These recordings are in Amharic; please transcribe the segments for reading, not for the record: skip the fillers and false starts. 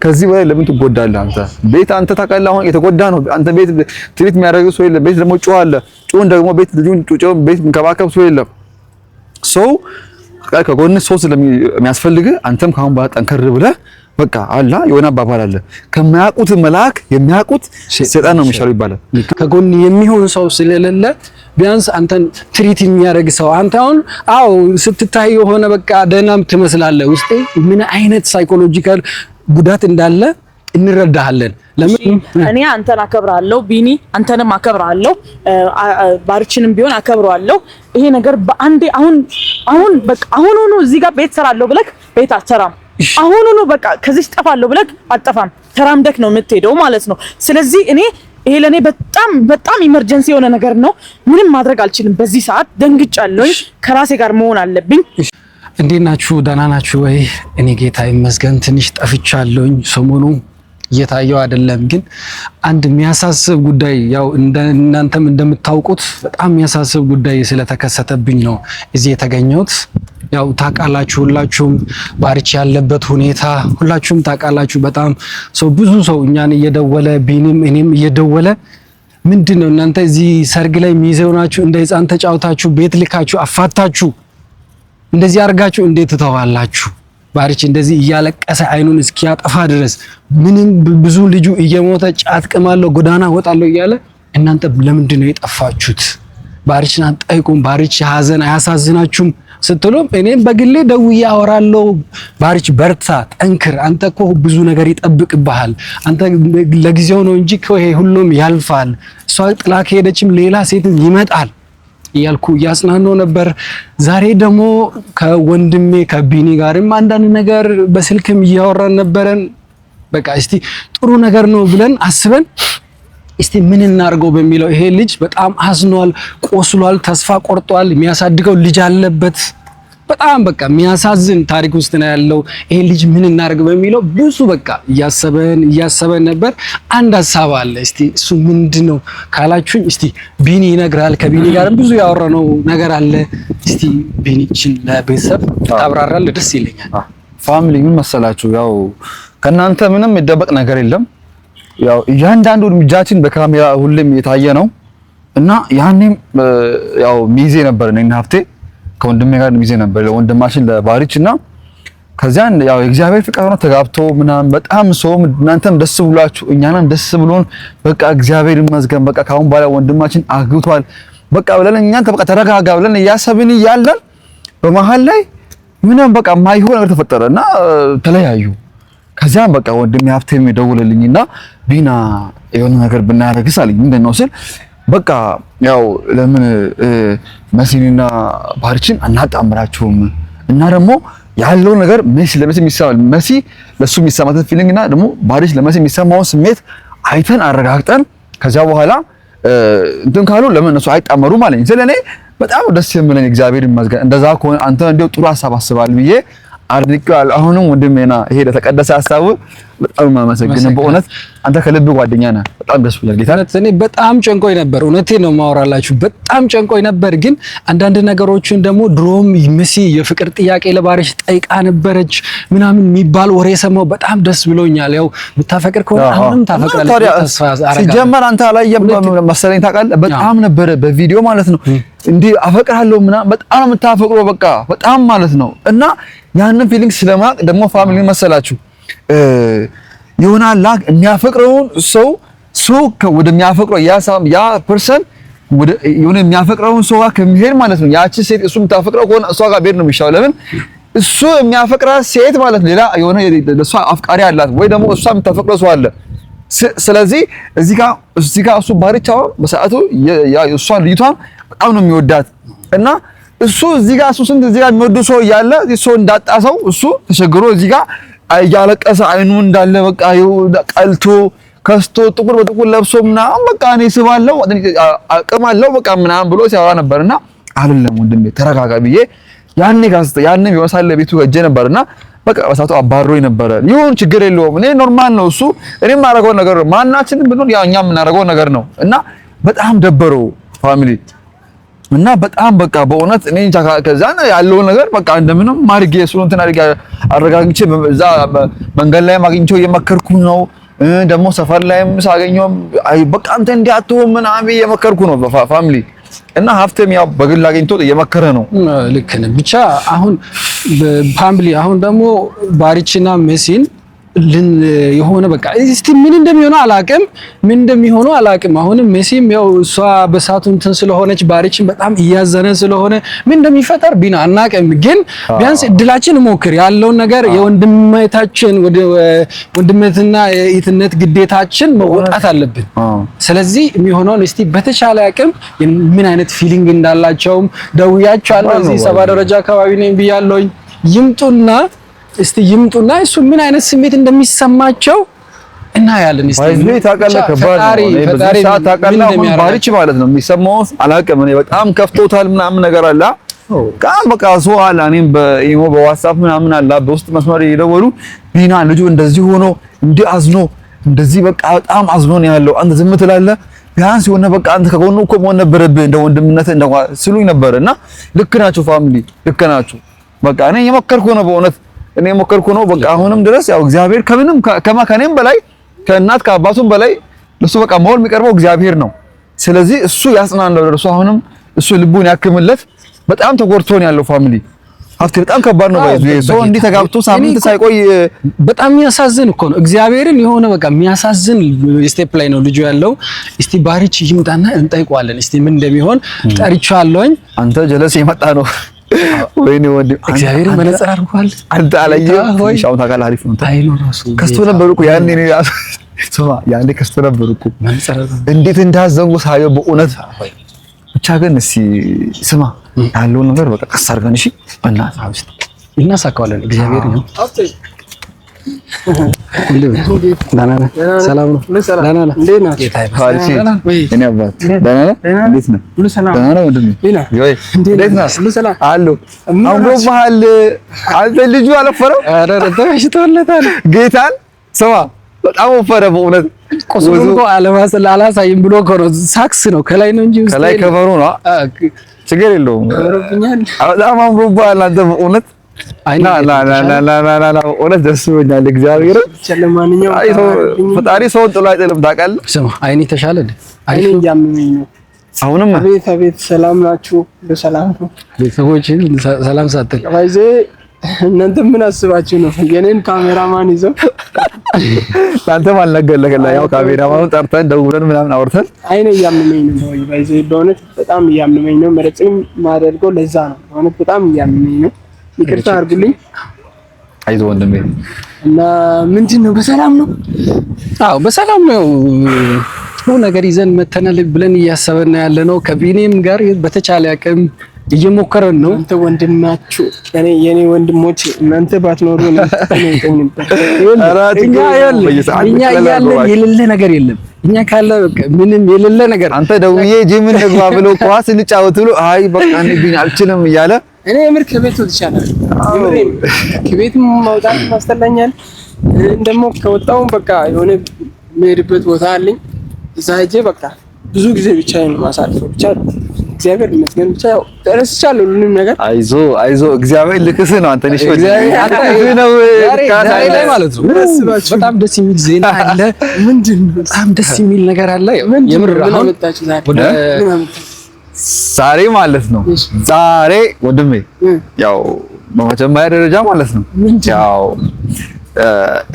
ከዚህ በላይ ለምን ትጎዳለህ አንተ? ቤት አንተ ታውቃለህ፣ አሁን የተጎዳ ነው አንተ። ቤት ትሪት የሚያደርግ ሰው የለም። ቤት ደግሞ ጮህ አለ። ጮህን ደግሞ ቤት ልጁን ጮህ ቤት የሚንከባከብ ሰው የለም። ሰው ከጎን ሰው ስለሚያስፈልግ አንተም ካሁን በኋላ ጠንከር ብለህ በቃ አላ የሆነ አባባል አለ፣ ከማያውቁት መልአክ የሚያውቁት ሰይጣን ነው የሚሻለው ይባላል። ከጎን የሚሆን ሰው ስለሌለ ቢያንስ አንተን ትሪት የሚያደርግ ሰው አንተ አሁን አዎ ስትታይ የሆነ በቃ ደህናም ትመስላለህ። ውስጥ ምን አይነት ሳይኮሎጂካል ጉዳት እንዳለ እንረዳሃለን። ለምን እኔ አንተን አከብራለሁ፣ ቢኒ አንተንም አከብራለሁ፣ ባርችንም ቢሆን አከብራለሁ። ይሄ ነገር በአንዴ አሁን በቃ አሁን እዚህ ጋር ቤት ሰራለሁ ብለህ ቤት አትሰራም። አሁን በቃ ከዚህ ጠፋለሁ ብለህ አትጠፋም። ተራምደክ ነው የምትሄደው ማለት ነው። ስለዚህ እኔ ይሄ ለኔ በጣም ኢመርጀንሲ የሆነ ነገር ነው። ምንም ማድረግ አልችልም። በዚህ ሰዓት ደንግጫለሁ። ከራሴ ጋር መሆን አለብኝ። እንዴት ናችሁ? ደህና ናችሁ ወይ? እኔ ጌታ ይመስገን ትንሽ ጠፍቻለሁኝ። ሰሞኑ እየታየው አይደለም፣ ግን አንድ የሚያሳስብ ጉዳይ ያው እናንተም እንደምታውቁት በጣም የሚያሳስብ ጉዳይ ስለተከሰተብኝ ነው እዚህ የተገኘሁት። ያው ታውቃላችሁ፣ ሁላችሁም ባርች ያለበት ሁኔታ ሁላችሁም ታውቃላችሁ። በጣም ብዙ ሰው እኛን እየደወለ ቢኒም እኔም እየደወለ ምንድነው እናንተ እዚህ ሰርግ ላይ ሚዜው ናችሁ፣ እንደ ህፃን ተጫውታችሁ ቤት ልካችሁ አፋታችሁ እንደዚህ አርጋችሁ እንዴት ተዋላችሁ? ባርች እንደዚህ እያለቀሰ አይኑን እስኪያጠፋ ድረስ ምንም ብዙ ልጁ እየሞተ ጫት ቅማለሁ ጎዳና ወጣለሁ እያለ እናንተ ለምንድን ነው የጠፋችሁት? ባርችን አጣይቁም። ባርች ሀዘን አያሳዝናችሁም ስትሉም እኔም በግሌ ደውዬ አወራለሁ። ባርች በርታ፣ ጠንክር፣ አንተ እኮ ብዙ ነገር ይጠብቅብሃል። አንተ ለጊዜው ነው እንጂ ሁሉም ያልፋል። እሷ ጥላ ከሄደችም ሌላ ሴትም ይመጣል እያልኩ እያጽናናው ነበር። ዛሬ ደግሞ ከወንድሜ ከቢኒ ጋርም አንዳንድ ነገር በስልክም እያወራን ነበረን። በቃ እስቲ ጥሩ ነገር ነው ብለን አስበን እስቲ ምን እናርገው በሚለው ይሄ ልጅ በጣም አዝኗል፣ ቆስሏል፣ ተስፋ ቆርጧል። የሚያሳድገው ልጅ አለበት። በጣም በቃ የሚያሳዝን ታሪክ ውስጥ ነው ያለው። ይሄ ልጅ ምን እናርግ በሚለው ብዙ በቃ እያሰበን ነበር። አንድ ሀሳብ አለ። እስቲ እሱ ምንድነው ካላችሁኝ እስቲ ቢኒ ይነግራል። ከቢኒ ጋርም ብዙ ያወራነው ነገር አለ። እስቲ ቢኒችን ለቤተሰብ ታብራራል፣ ደስ ይለኛል። ፋሚሊ ምን መሰላችሁ፣ ያው ከናንተ ምንም የሚደበቅ ነገር የለም። ያው እያንዳንዱ እርምጃችን በካሜራ ሁሌም የታየ ነው እና ያኔም ያው ሚዜ ነበር እኔና ሀብቴ ከወንድሜ ጋር ሚዜ ነበር ለወንድማችን ለባሪች እና ከዚያን ያው የእግዚአብሔር ፍቃድ ነው ተጋብቶ ምናምን በጣም ሰው እናንተም ደስ ብሏችሁ እኛንም ደስ ብሎን በቃ እግዚአብሔር ይመስገን በቃ ካሁን በኋላ ወንድማችን አግብቷል በቃ ብለን እኛን በቃ ተረጋጋ ብለን እያሰብን እያለን በመሃል ላይ ምንም በቃ ማይሆን ነገር ተፈጠረና ተለያዩ። ከዚያም በቃ ወንድሜ ሀብቴም ደወለልኝና ቢና የሆነ ነገር ብናደርግስ አለኝ። ምንድነው ስል በቃ ያው ለምን መሲንና ባርችን አናጣምራቸውም እና ደግሞ ያለው ነገር መሲ ለመሲ የሚሰማው መሲ ለሱ የሚሰማው ፊሊንግ እና ደግሞ ባርች ለመሲ የሚሰማው ስሜት አይተን አረጋግጠን ከዚያ በኋላ እንትን ካሉ ለምን እነሱ አይጣመሩ ማለት ስለኔ በጣም ደስ የሚለኝ እግዚአብሔር ይመስገን። እንደዛ ከሆነ አንተ እንደው ጥሩ ሐሳብ አስባል ብዬ አርድቀዋል። አሁንም ወንድሜና ይሄ ለተቀደሰ ሐሳቡ በጣም ማመሰግን። በእውነት አንተ ከልብ ጓደኛ ነህ። በጣም ደስ ብሏል። ጌታ እኔ በጣም ጨንቆኝ ነበር። እውነቴን ነው ማወራላችሁ። በጣም ጨንቆኝ ነበር። ግን አንዳንድ ነገሮችን ደግሞ ድሮም መሲ የፍቅር ጥያቄ ለባርች ጠይቃ ነበረች ምናምን የሚባል ወሬ ሰማው። በጣም ደስ ብሎኛል። ያው ብታፈቅር ከሆነ አሁንም ታፈቅራለች ተስፋ አረጋ። ሲጀመር አንተ አላየም መሰለኝ ታውቃለህ። በጣም ነበረ በቪዲዮ ማለት ነው እንዴ አፈቅራለሁ ምናምን በጣም የምታፈቅረው በቃ በጣም ማለት ነው እና ያንን ፊሊንግ ስለማቅ ደግሞ ፋሚሊ መሰላችሁ ይሆናል ላክ የሚያፈቅረውን ሰው ወደሚያፈቅረው ያ ፐርሰን ወደ የሆነ የሚያፈቅረውን ሰው ጋር ከሚሄድ ማለት ነው ያቺ ሴት እሱ የምታፈቅረው ከሆነ እሷ ጋር ቤት ነው የሚሻለው። ለምን እሱ የሚያፈቅራት ሴት ማለት ሌላ የሆነ ለሷ አፍቃሪ አላት ወይ ደግሞ እሷ የምታፈቅረው ሰው አለ። ስለዚህ እዚህ ጋር እሱ ባርቻው በሰዓቱ እሷን ልጅቷን በጣም ነው የሚወዳት እና እሱ እዚህ ጋር እሱ ስንት እዚህ ጋር የሚወዱ ሰው እያለ ሰው እንዳጣ ሰው እሱ ተቸግሮ እዚህ ጋር እያለቀሰ አይኑ እንዳለ በቃ ቀልቶ ከስቶ ጥቁር በጥቁር ለብሶ ምናምን በቃ እኔ ስባለው አቅም አለው በቃ ምናምን ብሎ ሲያወራ ነበርና አይደለም ወንድሜ ተረጋጋ ብዬ ያኔ ቢወሳለ ቤቱ ሄጄ ነበርና በቃ በሳቱ አባሮኝ ነበር። ይሁን ችግር የለውም እኔ ኖርማል ነው እሱ እኔም ማረጋው ነገር ነው ማናችንም ብንሆን ያው እኛም የምናረጋው ነገር ነው እና በጣም ደበረው ፋሚሊ እና በጣም በቃ በእውነት እኔ እንጃ ከዛ ያለው ነገር በቃ እንደምንም ማርጌ እሱን እንትን አረጋግጬ እዛ መንገድ ላይ ማግኝቼው እየመከርኩ ነው። ደግሞ ሰፈር ላይም ሳገኘው በቃ አንተ እንዲያትሆን ምናምን እየመከርኩ ነው ፋሚሊ እና ሀብቴም ያው በግል አግኝቶ እየመከረ ነው። ልክ ነህ። ብቻ አሁን ፋሚሊ አሁን ደግሞ ባሪችና መሲን የሆነ በቃ እስቲ ምን እንደሚሆነው አላቅም። አሁንም መሲም ያው እሷ በሳቱ እንትን ስለሆነች ባሪችን በጣም እያዘነ ስለሆነ ምን እንደሚፈጠር ቢና አናቅም። ግን ቢያንስ እድላችን ሞክር ያለውን ነገር የወንድማታችን ወንድምነትና የእህትነት ግዴታችን መወጣት አለብን። ስለዚህ የሚሆነውን እስቲ በተቻለ አቅም ምን አይነት ፊሊንግ እንዳላቸውም ደውያቸዋለሁ። እዚህ 7 ደረጃ አካባቢ ነኝ ብያለሁኝ። ይምጡና እሱ ምን አይነት ስሜት እንደሚሰማቸው እና ያለን ባይዘይ ታውቃለህ፣ ከባድ ነው። በዚህ ሰዓት ታውቃለህ አሁን ባሪች ማለት ነው የሚሰማው አላውቅም። እኔ በጣም ከፍቶታል ምናምን ነገር አለ በቃ ሰው አለ እኔም በኢሞ በዋትስአፕ ምናምን አለ በውስጥ መስመር እየደወሉ ቢና ልጁ እንደዚህ ሆኖ እንዲህ አዝኖ እንደዚህ በቃ በጣም አዝኖ ነው ያለው። አንተ ዝም ትላለህ ቢያንስ የሆነ በቃ አንተ ከጎኑ እኮ መሆን ነበረብህ እንደ ወንድምነት እንደው ሲሉኝ ነበር። እና ልክ ናችሁ ፋሚሊ ልክ ናችሁ። በቃ እኔ የመከርኩ ነው በእውነት እኔ ሞከርኩ ነው በቃ አሁንም ድረስ ያው እግዚአብሔር ከምንም ከማከኔም በላይ ከእናት ከአባቱም በላይ ለሱ በቃ መሆን የሚቀርበው እግዚአብሔር ነው። ስለዚህ እሱ ያጽናናው ለሱ አሁንም እሱ ልቡን ያክምለት። በጣም ተጎድቶ ነው ያለው ፋሚሊ ሀብቴ በጣም ከባድ ነው። ሰው እንዲህ ተጋብቶ ሳምንት ሳይቆይ በጣም የሚያሳዝን እኮ ነው። እግዚአብሔርን የሆነ በቃ የሚያሳዝን ስቴፕ ላይ ነው ልጁ ያለው። እስቲ ባሪች ይምጣና እንጠይቀዋለን እስቲ ምን እንደሚሆን ጠርቻለሁኝ። አንተ ጀለስ የመጣ ነው ወይኔ ወንድም እግዚአብሔር መነጽር አድርጓል። አንተ አላየህም? ሻው ታውቃለህ አሪፍ ነው። አይኖ ራሱ ከስቶ ነበር እኮ ያኔ ነው ስማ ያኔ ከስቶ ነበር እኮ እንዴት እንዳዘንጉ ሳየው በእውነት ብቻ ግን እስኪ ስማ ያለውን ነገር በቃ ቀስ አድርገን እሺ በእናትህ እናሳካዋለን። እግዚአብሔር ነው ሰላም ነው። ደህና ነህ? እንዴት ነህ? እኔ አባት ደህና ነህ? እንዴት ነህ? ደህና ነህ ወንድሜ? እንዴት ነህ? አለሁ። አምሮብሃል። አንተ ልጁ አልወፈረም? ኧረ ተመችቶለታል። ጌታን ስማ በጣም ወፈረ በእውነት። ቁስሉ እኮ አላሳይም ብሎ እኮ ነው። ሳክስ ነው ከላይ ነው እንጂ ከላይ ከበሩ ነው። ችግር የለውም። በጣም አምሮብሃል አንተ በእውነት አይና ላ ወለ ደስ ብሎኛል። እግዚአብሔር ፈጣሪ ሰውን ጥሎ አይጥልም ታውቃለህ። ስማ አይኔ ተሻለ አይኔ እያመመኝ ነው አሁንም። አቤት ሰላም ናችሁ? በሰላም ነው ቤተሰቦችን ሰላም ሳትል ባይዜ እናንተ ምን አስባችሁ ነው የኔን ካሜራማን ይዘው አንተም አልነገርለከላ ያው ካሜራማኑን ጠርተን ደውለን ምናምን አውርተን አይኔ እያመመኝ ነው ባይዜ በእውነት በጣም እያመመኝ ነው። መረጽም ማደርገው ለዛ ነው በእውነት በጣም እያመመኝ ነው። ይቅርታ አድርጉልኝ። አይዞህ ወንድሜ። እና ምንድን ነው በሰላም ነው? አዎ በሰላም ነው። ሁሉ ነገር ይዘን መተናል ብለን እያሰበን ያለ ነው። ከቢኒም ጋር በተቻለ አቅም እየሞከረን ነው። አንተ ወንድማችሁ የኔ ወንድሞች እናንተ ባትኖሩ ነው እኛ ያለን የሌለ ነገር የለም። እኛ ካለ በቃ ምንም የሌለ ነገር አንተ ደውዬ ጂም እንግባ ብሎ ኳስ እንጫወት ብሎ አይ በቃ እኔ ቢኒ አልችልም እያለ እኔ ምርክ ከቤት ወጥቻለሁ። ከቤትም ማውጣት ማስተላኛል እንደሞ ከወጣው በቃ የሆነ የምሄድበት ቦታ አለኝ። እዛ ሄጄ በቃ ብዙ ጊዜ ብቻዬን ማሳልፈው ብቻ እግዚአብሔር ይመስገን ብቻ ያው ተረስቻለሁ ሁሉንም ነገር። አይዞ እግዚአብሔር ልክስ ነው። አንተ ነሽ እግዚአብሔር ነው ካታይ ላይ ማለት ነው። በጣም ደስ የሚል ዜና አለ። ምንድነው? በጣም ደስ የሚል ነገር አለ። የምር አመጣችሁ ዛሬ ማለት ነው። ዛሬ ወንድሜ ያው በመጀመሪያ ደረጃ ማለት ነው ያው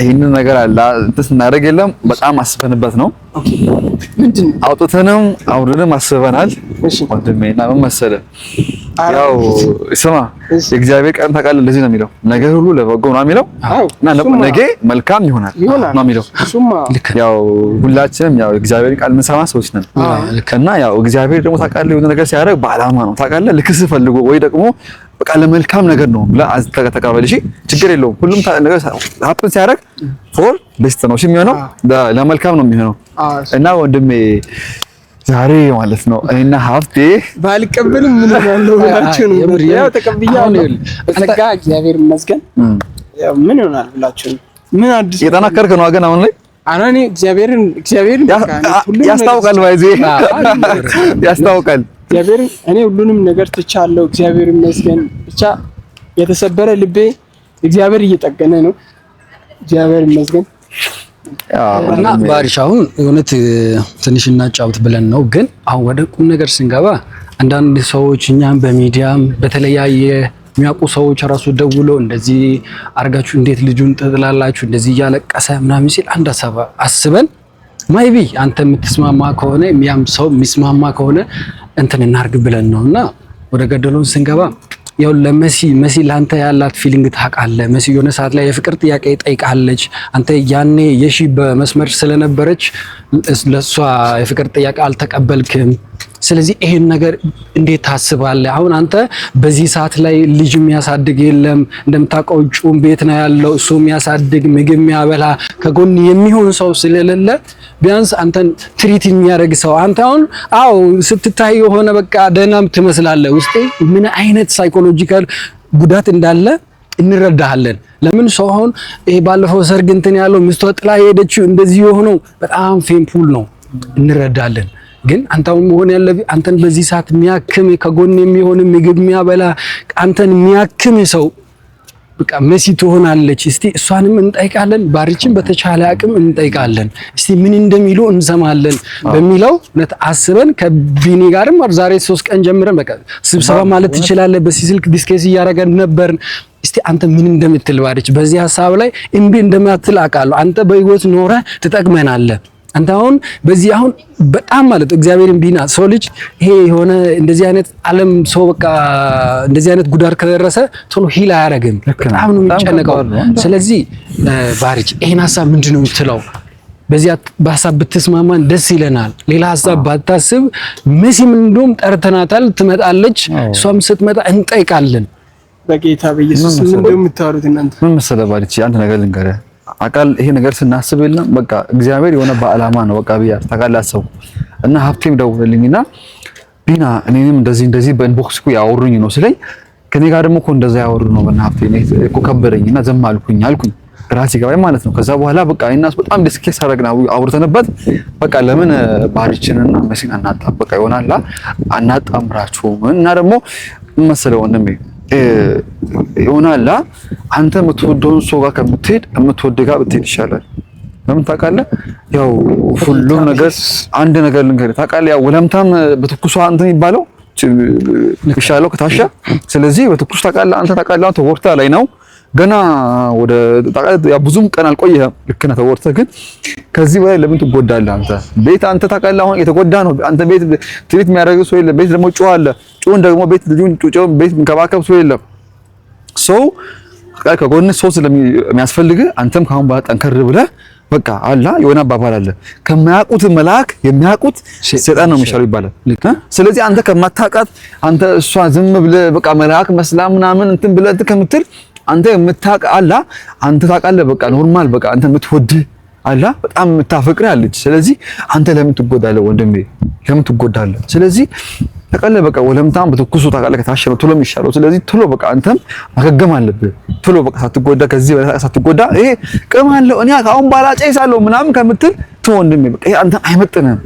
ይሄንን ነገር አላ እንትን ስናደርግ የለም በጣም አስበንበት ነው። ኦኬ ምንድነው? አውጥተንም አውርደንም አስበናል። እሺ ወንድሜና ምን መሰለህ ያው ስማ የእግዚአብሔር ቃል ታውቃለህ እንደዚህ ነው የሚለው ነገር ሁሉ ለበጎ ነው የሚለው እና ነገ መልካም ይሆናል ነው የሚለው። ያው ሁላችንም ያው እግዚአብሔር ቃል የምንሰማ ሰዎች ነን እና ያው እግዚአብሔር ደግሞ ታውቃለህ የሆነ ነገር ሲያደርግ በዓላማ ነው ታውቃለህ። ልክስ ፈልጎ ወይ ደግሞ በቃ ለመልካም ነገር ነው ብለህ ተቀበል። እሺ ችግር የለውም። ሁሉም ነገር ሀፕን ሲያደርግ ፎር ቤስት ነው። እሺ የሚሆነው ለመልካም ነው የሚሆነው እና ወንድሜ ዛሬ ማለት ነው እኔና ሀብቴ ባልቀበልም ምን ያለው ብላችሁ ነው ያው ተቀብያለሁ። በጸጋ እግዚአብሔር ይመስገን። ያው ምን ይሆናል ብላችሁ ምን አዲስ የጠናከርክ ነው አገን አሁን ላይ አራኔ እግዚአብሔርን ያስታውቃል። ባይዜ ያስታውቃል እግዚአብሔር እኔ ሁሉንም ነገር ትቻለሁ እግዚአብሔር ይመስገን ብቻ የተሰበረ ልቤ እግዚአብሔር እየጠገነ ነው እግዚአብሔር ይመስገን እና ባሪሽ አሁን እውነት ትንሽ እናጫውት ብለን ነው ግን አሁን ወደ ቁም ነገር ስንገባ አንዳንድ ሰዎች እኛም በሚዲያም በተለያየ የሚያውቁ ሰዎች ራሱ ደውለው እንደዚህ አርጋችሁ እንዴት ልጁን ተጥላላችሁ እንደዚህ እያለቀሰ ምናምን ሲል አንድ ሐሳብ አስበን ማይቢ አንተ የምትስማማ ከሆነ የሚያም ሰው የሚስማማ ከሆነ እንትን እናርግ ብለን ነውና ወደ ገደሉን ስንገባ ያው ለመሲ ላንተ ያላት ፊሊንግ ታውቃለህ መሲ የሆነ ሰዓት ላይ የፍቅር ጥያቄ ጠይቃለች አንተ ያኔ የሺ በመስመር ስለነበረች ለሷ የፍቅር ጥያቄ አልተቀበልክም ስለዚህ ይሄን ነገር እንዴት ታስባለህ አሁን አንተ በዚህ ሰዓት ላይ ልጅ የሚያሳድግ የለም እንደምታውቀው ጩም ቤት ነው ያለው እሱ የሚያሳድግ ምግብ የሚያበላ ከጎን የሚሆን ሰው ስለሌለ ቢያንስ አንተን ትሪት የሚያደርግ ሰው አንተ አሁን አው ስትታይ የሆነ በቃ ደህናም ትመስላለህ ውስጥ ምን አይነት ሳይኮሎጂካል ጉዳት እንዳለ እንረዳሃለን ለምን ሰው አሁን ይሄ ባለፈው ሰርግ እንትን ያለው ሚስቱ ጥላ ሄደችው እንደዚህ የሆነው በጣም ፌንፉል ነው እንረዳለን ግን አንተው መሆን ያለብህ አንተን በዚህ ሰዓት የሚያክም ከጎን የሚሆን ምግብ የሚያበላ አንተን የሚያክም ሰው በቃ መሲ ትሆናለች እስቲ እሷንም እንጠይቃለን ባሪችን በተቻለ አቅም እንጠይቃለን እስቲ ምን እንደሚሉ እንሰማለን በሚለው ለታስበን ከቢኒ ጋርም ዛሬ 3 ቀን ጀምረን በቃ ስብሰባ ማለት ትችላለህ በስልክ ዲስከስ እያደረገን ነበር እስቲ አንተ ምን እንደምትል ባሪች በዚህ ሐሳብ ላይ እምቢ እንደማትል አውቃለሁ አንተ በህይወት ኖረ ትጠቅመናለህ አንተ አሁን በዚህ አሁን በጣም ማለት እግዚአብሔርን ቢና ሰው ልጅ ይሄ የሆነ እንደዚህ አይነት ዓለም ሰው በቃ እንደዚህ አይነት ጉዳት ከደረሰ ቶሎ ሂል አያረግም በጣም ነው የሚጨነቀው ስለዚህ ባሪች ይሄን ሐሳብ ምንድነው የምትለው በዚህ በሐሳብ ብትስማማን ደስ ይለናል ሌላ ሐሳብ ባታስብ መሲም እንደውም ጠርተናታል ትመጣለች እሷም ስትመጣ እንጠይቃለን በጌታ በኢየሱስ ምንድነው የምታወሩት እናንተ ምን መሰለህ ባሪች አንተ ነገር ልንገርህ አቃል ይሄ ነገር ስናስብ የለም በቃ እግዚአብሔር የሆነ በአላማ ነው በቃ ቢያር ታቃላሰው እና ሀብቴም ደውልልኝና ቢና እኔንም እንደዚህ በኢንቦክስ እኮ ያወሩኝ ነው ስለኝ ከኔ ጋር ደግሞ እኮ እንደዛ ያወሩ ነው በእና ሀብቴ እኮ ከበረኝና ዘም አልኩኝ ራሴ ጋር ማለት ነው ከዛ በኋላ በቃ እኛስ በጣም ዲስከስ አደረግና አውርተንበት በቃ ለምን ባሪችንና መሲን አናጣበቃ ይሆናል አናጣምራችሁ እና ደግሞ መሰለው ወንድሜ ይሆናል አንተ የምትወደውን ሰው ጋር ከምትሄድ የምትወደው ጋር ብትሄድ ይሻላል ለምን ታውቃለህ ያው ሁሉም ነገር አንድ ነገር ልንገርህ ታውቃለህ ያው ወለምታም በትኩሷ እንትን ይባለው ይሻለው ከታሻ ስለዚህ በትኩስ ታውቃለህ አንተ ታውቃለህ አንተ ወርታ ላይ ነው ገና ወደ ታውቃለህ ያው ብዙም ቀን አልቆየህም ልክ ነህ ተወርተህ ግን ከዚህ በላይ ለምን ትጎዳለህ አንተ ቤት አንተ ታውቃለህ አሁን የተጎዳ ነው አንተ ቤት ትሪት የሚያደርግ ሰው የለም ቤት ደግሞ ጩኸን ደግሞ ቤት ልጁን ጩጬውን ቤት እንከባከብ ሰው የለም ሰው ከጎን ሰው ስለሚያስፈልግ አንተም ካሁን በኋላ ጠንከር ብለህ በቃ አላ የሆነ አባባል አለ ከማያውቁት መልአክ የሚያውቁት ሰይጣን ነው የሚሻለው ይባላል ስለዚህ አንተ ከማታውቃት አንተ እሷ ዝም ብለህ በቃ መልአክ መስላ ምናምን እንትን ብለህ እንትን ከምትል አንተ የምታውቅ አላ አንተ ታውቃለህ በቃ ኖርማል በቃ አንተ የምትወድ አላ በጣም የምታፈቅር አለች ስለዚህ አንተ ለምን ትጎዳለህ ወንድሜ ለምን ትጎዳለህ ስለዚህ ታውቃለህ በቃ ወለምታም በትኩሱ ታውቃለህ ከታሸነ ቶሎ የሚሻለው ስለዚህ ቶሎ በቃ አንተም ማገገም አለብህ ቶሎ በቃ ሳትጎዳ ከዚህ በላይ ሳትጎዳ ይሄ ቅም አለው እኔ አሁን ባላጨ ይሳለው ምናምን ከምትል ወንድሜ በቃ ይሄ አንተ አይመጥንም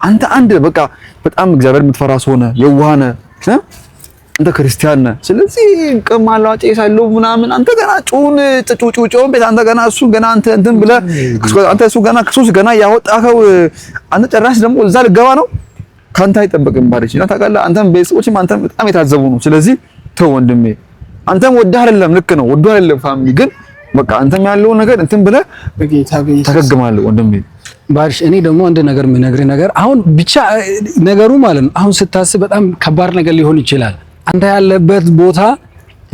አንተ አንድ በቃ በጣም እግዚአብሔር የምትፈራ ሰው ነህ የዋህ ነህ አንተ ክርስቲያን ነህ ስለዚህ ቅም አለው አጨ ይሳለው ምናምን አንተ ገና ጩጩጮን ቤት አንተ ገና እሱ ገና አንተ እንትን ብለህ አንተ እሱ ገና ከሱስ ገና ያወጣኸው አንተ ጨራሽ ደግሞ እዛ ልገባ ነው ካንተ አይጠበቅም ባሪችና ታውቃለህ አንተም ቤተሰቦችም አንተም በጣም የታዘቡ ነው ስለዚህ ተው ወንድሜ አንተም ወደህ አይደለም ልክ ነው ወደህ አይደለም ፋሚሊ ግን በቃ አንተም ያለው ነገር እንትን ብለህ በጌታ ተገግማለህ ወንድሜ ባሪሽ እኔ ደግሞ አንድ ነገር የምነግርህ ነገር አሁን ብቻ ነገሩ ማለት ነው አሁን ስታስብ በጣም ከባድ ነገር ሊሆን ይችላል አንተ ያለበት ቦታ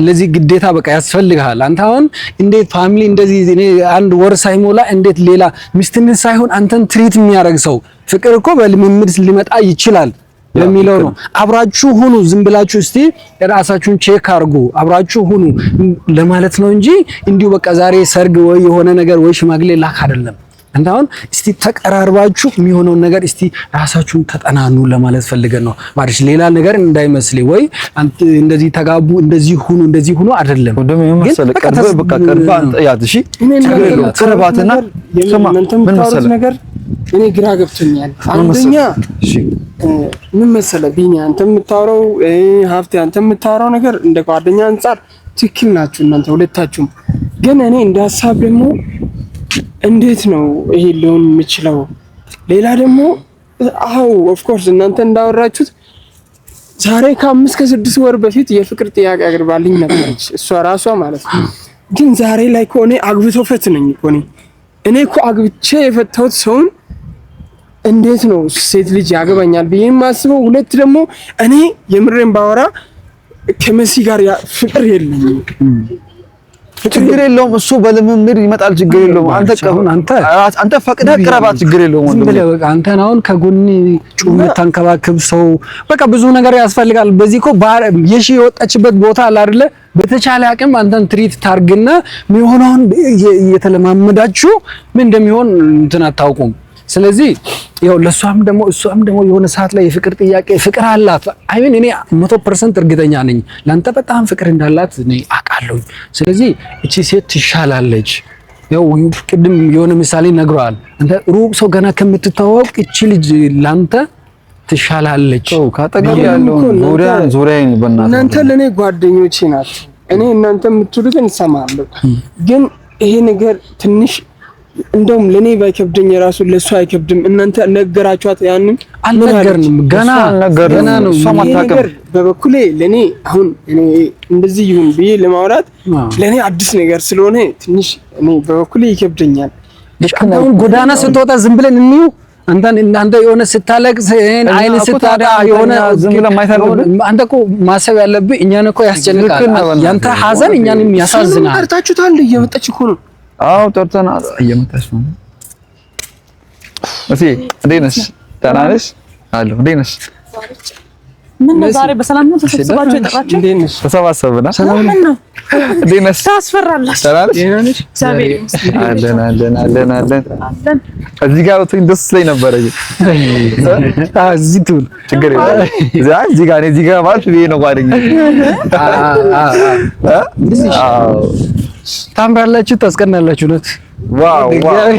ለዚህ ግዴታ በቃ ያስፈልጋል አንተ አሁን እንዴት ፋሚሊ እንደዚህ እኔ አንድ ወር ሳይሞላ እንዴት ሌላ ሚስትነት ሳይሆን አንተን ትሪት የሚያደርግ ሰው ፍቅር እኮ በልምምድ ሊመጣ ይችላል በሚለው ነው አብራችሁ ሁኑ ዝም ብላችሁ እስቲ ራሳችሁን ቼክ አድርጉ አብራችሁ ሁኑ ለማለት ነው እንጂ እንዲሁ በቃ ዛሬ ሰርግ ወይ የሆነ ነገር ወይ ሽማግሌ ላክ አይደለም አንተ አሁን እስቲ ተቀራርባችሁ የሚሆነው ነገር እስቲ ራሳችሁን ተጠናኑ ለማለት ፈልገን ነው ባሪሽ ሌላ ነገር እንዳይመስል ወይ አንተ እንደዚህ ተጋቡ እንደዚህ ሁኑ አይደለም ወንድሜ መሰለህ ቀርበ በቃ ቀርባ አንተ ያት እሺ ቅርባትና ስማ ምን መሰለህ ነገር እኔ ግራ ገብቶኛል። አንደኛ ምን መሰለህ ቢኒ፣ አንተ የምታወራው ሀብቴ፣ አንተ የምታወራው ነገር እንደ ጓደኛ አንፃር ትክክል ናችሁ እናንተ ሁለታችሁም። ግን እኔ እንደ ሀሳብ ደግሞ እንዴት ነው ይሄ ሊሆን የሚችለው? ሌላ ደግሞ ኦፍ ኮርስ እናንተ እንዳወራችሁት ዛሬ ከ5 ከ6 ወር በፊት የፍቅር ጥያቄ አቅርባልኝ ነበረች እሷ ራሷ ማለት ነው። ግን ዛሬ ላይ እኮ እኔ አግብቶ ፈት ነኝ እኮ እኔ እኮ አግብቼ የፈታሁት ሰውን እንዴት ነው ሴት ልጅ ያገባኛል ብዬ የማስበው? ሁለት ደግሞ እኔ የምሬን ባወራ ከመሲ ጋር ፍቅር የለኝም። ችግር የለውም እሱ በልምምድ ይመጣል። ችግር የለውም። አንተ ፈቅደህ ቅረባት። ችግር የለውም። ዝም ብለህ በቃ አንተን አሁን ከጎን ጩም ታንከባክብ ሰው በቃ ብዙ ነገር ያስፈልጋል። በዚህ እኮ የሺ የወጣችበት ቦታ አለ አይደለ? በተቻለ አቅም አንተን ትሪት ታርግና የሚሆነውን እየተለማመዳችሁ ምን እንደሚሆን እንትን አታውቁም። ስለዚህ ያው እሷም ደግሞ የሆነ ሰዓት ላይ የፍቅር ጥያቄ ፍቅር አላት። አይምን እኔ 100% እርግጠኛ ነኝ ላንተ በጣም ፍቅር እንዳላት እኔ አውቃለሁ። ስለዚህ እቺ ሴት ትሻላለች። ያው ቅድም የሆነ ምሳሌ ነግረዋል። አንተ ሩቅ ሰው ገና ከምትተዋወቅ እቺ ልጅ ላንተ ትሻላለች። ካጠገብ ያለው ዙሪያዬን በእናትህ እናንተ ለኔ ጓደኞቼ ናችሁ። እኔ እናንተ የምትሉትን እሰማለሁ። ግን ይሄ ነገር ትንሽ እንደውም ለኔ ባይከብደኝ ራሱ ለሷ አይከብድም። እናንተ ነገራችኋት? ያንን አልነገርንም ገና ነው። ነገር በበኩሌ ለኔ አሁን እኔ እንደዚህ ይሁን ብዬ ለማውራት ለኔ አዲስ ነገር ስለሆነ ትንሽ እኔ በበኩሌ ይከብደኛል። አሁን ጎዳና ስትወጣ ዝም ብለን እንዩ አንተ የሆነ ስታለቅስ አይን ስታዳ የሆነ ዝም ብለን ማይታረብ አንተ እኮ ማሰብ ያለብህ እኛን እኮ ያስጨንቃል። ያንተ ሐዘን እኛንም ያሳዝናል። ጠርታችሁታል። እየመጣች እኮ ነው። አዎ ጠርተና እየመጣች ነው። እሺ እንዴት ነሽ? ደህና ነሽ? አለሁ። እንዴት ነሽ? ምን ነው ዛሬ በሰላም ነው ተሰብስባችሁ የጠራችሁ? እንዴት ነሽ? ተሰባሰብና ሰላም ነው። እንዴት ነሽ? ታስፈራላችሁ። ደህና ነሽ? እግዚአብሔር ይመስገን። አለን። እዚህ ጋር ወጥተን ደስ ላይ ነበረ። እዚህ ትሁን ችግር የለም። እዚህ ጋር ማለት ይሄ ነው ጓደኛዬ። ታምራላችሁ፣ ታስቀናላችሁ። እውነት ዋው!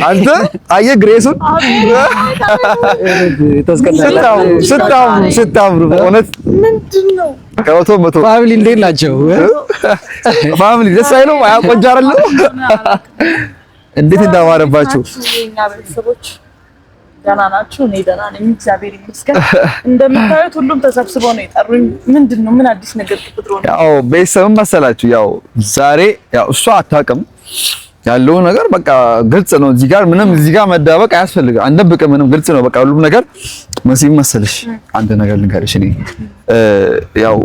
አንተ አየህ ግሬሱን ስታምሩ እውነት ምንድነው? መቶ ፋሚሊ እንዴት ናቸው? ፋሚሊ ደስ አይለው? አያቆንጆ አይደለም? እንዴት እንዳማረባችሁ የኛ ቤተሰቦች ደህና ናችሁ? እኔ ደህና ነኝ፣ እግዚአብሔር ይመስገን። እንደምታዩት ሁሉም ተሰብስበው ነው የጠሩኝ። ምንድነው? ምን አዲስ ነገር ተፈጥሮ ነው? ያው ቤተሰብም መሰላችሁ ያው ዛሬ ያው እሷ አታውቅም ያለው ነገር በቃ ግልጽ ነው። እዚህ ጋር መዳበቅ አያስፈልግም። አንደብቅም፣ ምንም ግልጽ ነው በቃ ሁሉም ነገር። መሲም መሰለሽ አንድ ነገር ልንገርሽ፣ እኔ ያው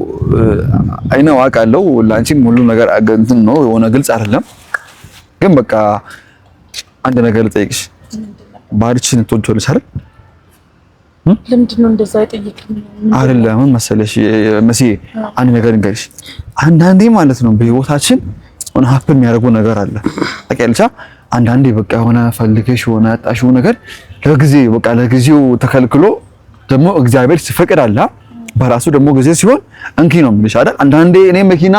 አይነው አውቃለሁ ላንቺም ሁሉ ነገር እንትን ነው የሆነ ግልጽ አይደለም፣ ግን በቃ አንድ ነገር ልጠይቅሽ። ባርችን ትወጂዋለሽ አይደል? ለምንድን ነው እንደዛ የጠየቅኝ? አይደለም ምን መሰለሽ መሲ፣ አንድ ነገር ልንገርሽ። አንዳንዴ ማለት ነው በህይወታችን ሆነ ሀፕን የሚያደርጉ ነገር አለ ታውቂያለሽ። አንዳንዴ በቃ የሆነ ፈልገሽ የሆነ ያጣሽው ነገር ለጊዜው ተከልክሎ ደግሞ እግዚአብሔር ሲፈቅድ አለ በራሱ ደግሞ ጊዜ ሲሆን እንኪ ነው የምልሽ አይደል። አንዳንዴ እኔ መኪና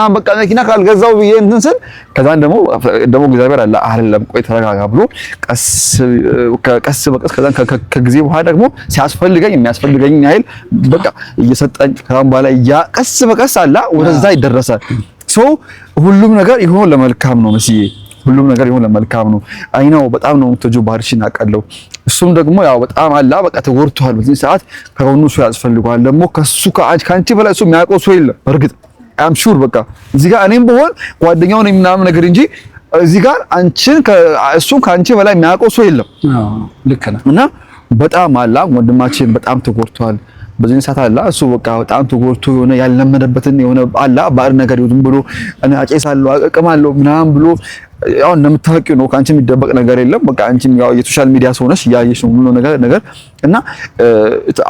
ካልገዛው ብዬ እንትን ስል ከዛን ደግሞ እግዚአብሔር አለ አይደለም ቆይ ተረጋጋ ብሎ ቀስ በቀስ ከዛን ከጊዜ በኋላ ደግሞ ሲያስፈልገኝ የሚያስፈልገኝ ያህል በቃ እየሰጠኝ ከዛን በኋላ ቀስ በቀስ አለ ወደዛ ይደረሳል። ሁሉም ነገር ይሆን ለመልካም ነው መስዬ፣ ሁሉም ነገር ይሆን ለመልካም ነው። አይናው በጣም ነው የምትወጂው ባህርሽን አውቃለሁ። እሱም ደግሞ ያው በጣም አላ በቃ ተጎድቷል። በዚህ ሰዓት ከጎኑ ሰው ያስፈልገዋል። ደግሞ ከአንቺ በላይ እሱ የሚያውቀው ሰው የለም። በእርግጥ አም ሹር በቃ እዚህ ጋር እኔም ብሆን ጓደኛው ነኝ ምናምን ነገር እንጂ እዚህ ጋር እሱን ከአንቺ በላይ የሚያውቀው ሰው የለም። ልክ ነህ። እና በጣም አላ ወንድማችን በጣም ተጎድቷል። በዚህ ሰዓት አላ እሱ በቃ በጣም ተጎድቶ የሆነ ያልለመደበትን የሆነ አላ ባር ነገር ይሁን ብሎ እኔ አጨሳለሁ አቀማለሁ ምናምን ብሎ ያው እንደምታውቂው ነው። ካንቺ የሚደበቅ ነገር የለም። በቃ አንቺም ያው የሶሻል ሚዲያ ሰው ነሽ፣ ያየሽ ነው ሁሉ ነገር እና